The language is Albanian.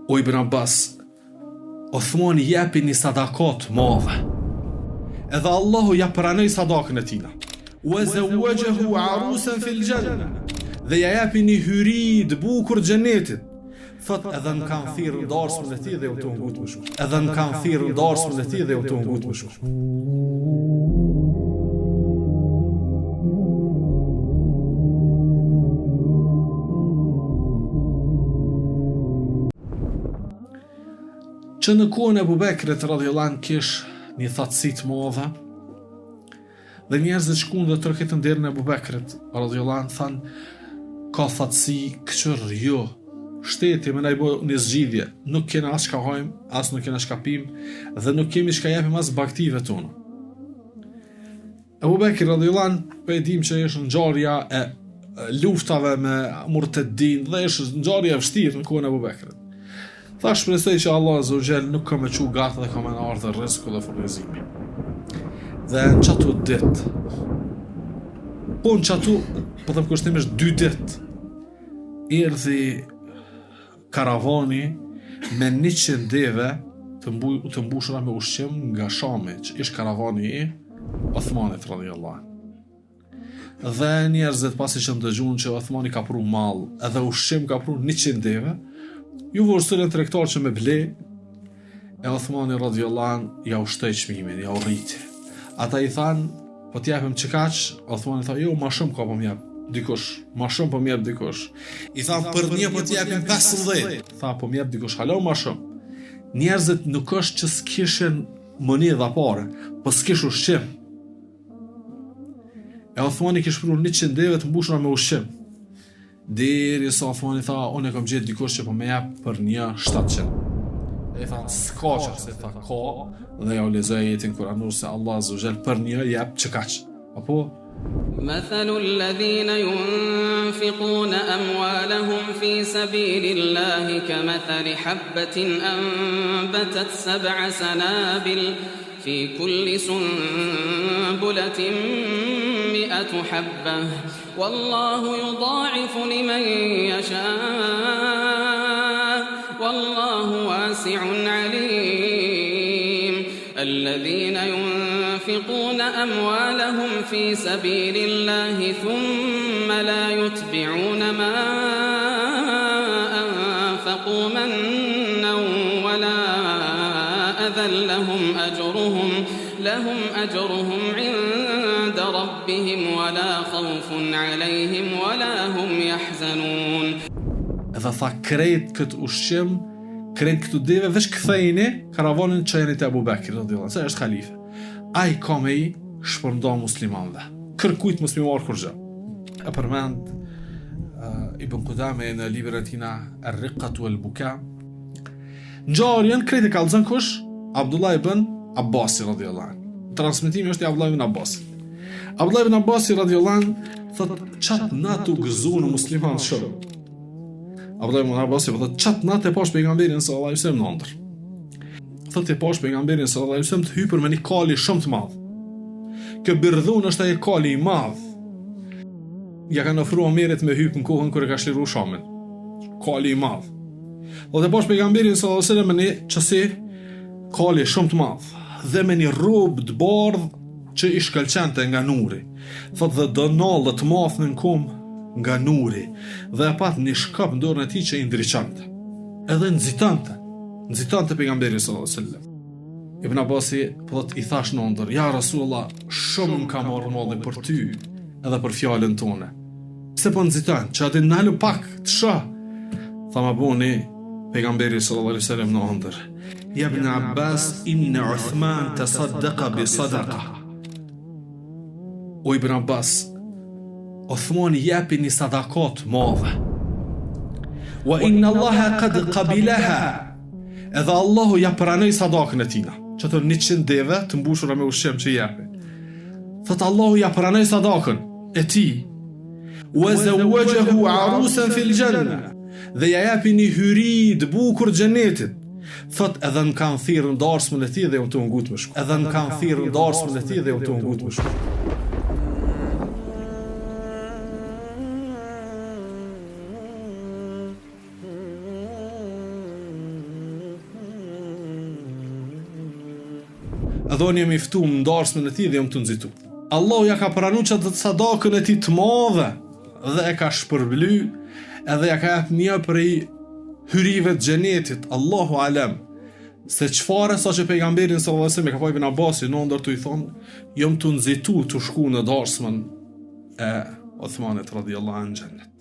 O Ibn Abbas, Othmani jepi një sadakat madhe, edhe Allahu ja pranoi sadakën e tina. Wa zawwajahu arusan fil janna, dhe ja jepi një hyri të bukur xhenetit. Thot edhe në kanë thirrë ndarësmën e tij dhe u të ngut më shumë. Edhe në kanë thirrë ndarësmën e tij dhe u të ngut më shumë. Që në kohën e Abu Bekrit radhiyallahu anhu kish një thatësi të madhe, dhe njerëzit shkuan dhe tërheqën derën e Abu Bekrit radhiyallahu anhu, thanë ka thatësi këqër, jo. Shteti më na i bë një zgjidhje, nuk kena as çka hajm, as nuk kena çka pim, dhe nuk kemi çka japim as baktive tona. Abu Bekri radhiyallahu anhu po e dim që është ngjarja e luftave me murtedin, dhe është ngjarje e vështirë në kohën e Abu Bekrit. Tha shpresoj që Allah azza wa jall nuk ka më çu gatë dhe ka më ardhur rreziku dhe furnizimi. Dhe në çatu ditë, po në çatu, po them kushtimisht 2 ditë, erdhi karavani me 100 deve të mbushura me ushqim nga Shami, që ishte karavani i Othmanit radhiyallahu anhu. Dhe njerëzit pasi që dëgjuan që Othmani ka pru mall, edhe ushqim ka pru 100 deve, ju vërsulën tregtar që me ble, e Othmani radhiyallahu anhu ja ushtoi çmimin, ja urriti. Ata i thanë, po t'japim çkaq, Othmani tha, jo, ma shumë ka po m'jap dikush, ma shumë po m'jap dikush. I thanë, për një po t'japim 15. Tha, po m'jap dikush, halo ma shumë. Njerëzit nuk është që s'kishin monedha dha pare, po s'kish ushqim. E Othmani kish pru 100 deve të mbushura me ushqim. Deri sa Othmani tha, unë e kam gjetë dikush që po më jap për një 700. E tha, s'ka që se tha ka, dhe ja u lexoi ajetin kuranor se Allah azza wa jall për një jep çkaq. Apo مثل الذين ينفقون أموالهم في سبيل الله كمثل حبة أنبتت 7 سنابل في كل سنبلة 100 حبة والله يضاعف لمن يشاء والله واسع عليم. الذين ينفقون أموالهم في سبيل الله ثم لا يتبعون ما أنفقوا منا ولا أذى لهم أجرهم عند ربهم ولا خوف عليهم ولا هم يحزنون. Edhe tha krejt këtë ushqim, krejt këtë deve, veç këthejni karavanin që jeni të Abu Bekri radhiyallahu anhu, se është khalife. Ai ka me i shpërnda muslimanve, kërkujt muslimar kur gjë. E përmend Ibn Qudame në librin e tina Ar-Riqqatu wal-Buka. Ngjarjen krejt e kallëzon kush? Abdullah ibn Abbasi radhiyallahu anhu. Transmetimi është i Abdullah ibn Abbasi. Abdullah ibn Abbasi radhiyallahu anhu thot çat natu gëzuan musliman shumë. Abdullah ibn Abbasi thot çat natë e pash pejgamberin sallallahu alaihi wasallam në ëndër. Thot e pash pejgamberin sallallahu alaihi wasallam të hypur me një kali shumë të madh. Kjo birdhun është ai kali i madh. Ja kanë ofruar Omerit me hyp në kohën kur e ka shliruar Shamin. Kali i madh. O të pash pejgamberin sallallahu alaihi wasallam me një çasi kali shumë të madh dhe me një rrobë të bardhë që i shkëlqente nga nuri. Thot dhe donallë të madh në kom nga nuri dhe e pat një shkap në dorën e tij që i ndriçante. Edhe nxitante pejgamberin sallallahu alaihi wasallam. Ibn Abbasi thot i thash në ëndër, ja Rasulullah, shumë më ka marrë malli për ty edhe për fjalën tonë. Pse po nxiton? Që atë nalu pak të shoh. Tha ma buni pejgamberi sallallahu alaihi wasallam në ëndër. Ja Ibn Abbas, inna Uthman tasaddaqa bi sadaqa. O Ibn Abbas, Othmani jepi një sadakat madhe. Wa inna Allaha qad qabilaha. Edhe Allahu ja pranoi sadakën e tina. Që të 100 deve të mbushura me ushqim që jepi. Thot Allahu ja pranoi sadakën e tij. Wa zawwajahu arusan fil janna. Dhe ja jepi një hyri të bukur xhenetit. Thot edhe në kanë thirrë ndarësmën e tij dhe u të ngut më shumë. Edhe në kanë thirrë ndarësmën e tij dhe u të ngut më shumë. edhe unë jemi ftu më ndarësmën e tij dhe jam të nxitu. Allahu ja ka pranuar çdo sadakën e tij të madhe dhe e ka shpërbly edhe ja ka jap një prej hyrive të xhenetit. Allahu alem se çfarë sa që pejgamberin sallallahu alajhi wasallam ka thënë Ibn Abbasi në ndër të i thonë jam të nxitu të shku në darsmën e Uthmanit radhiyallahu anhu në xhenet.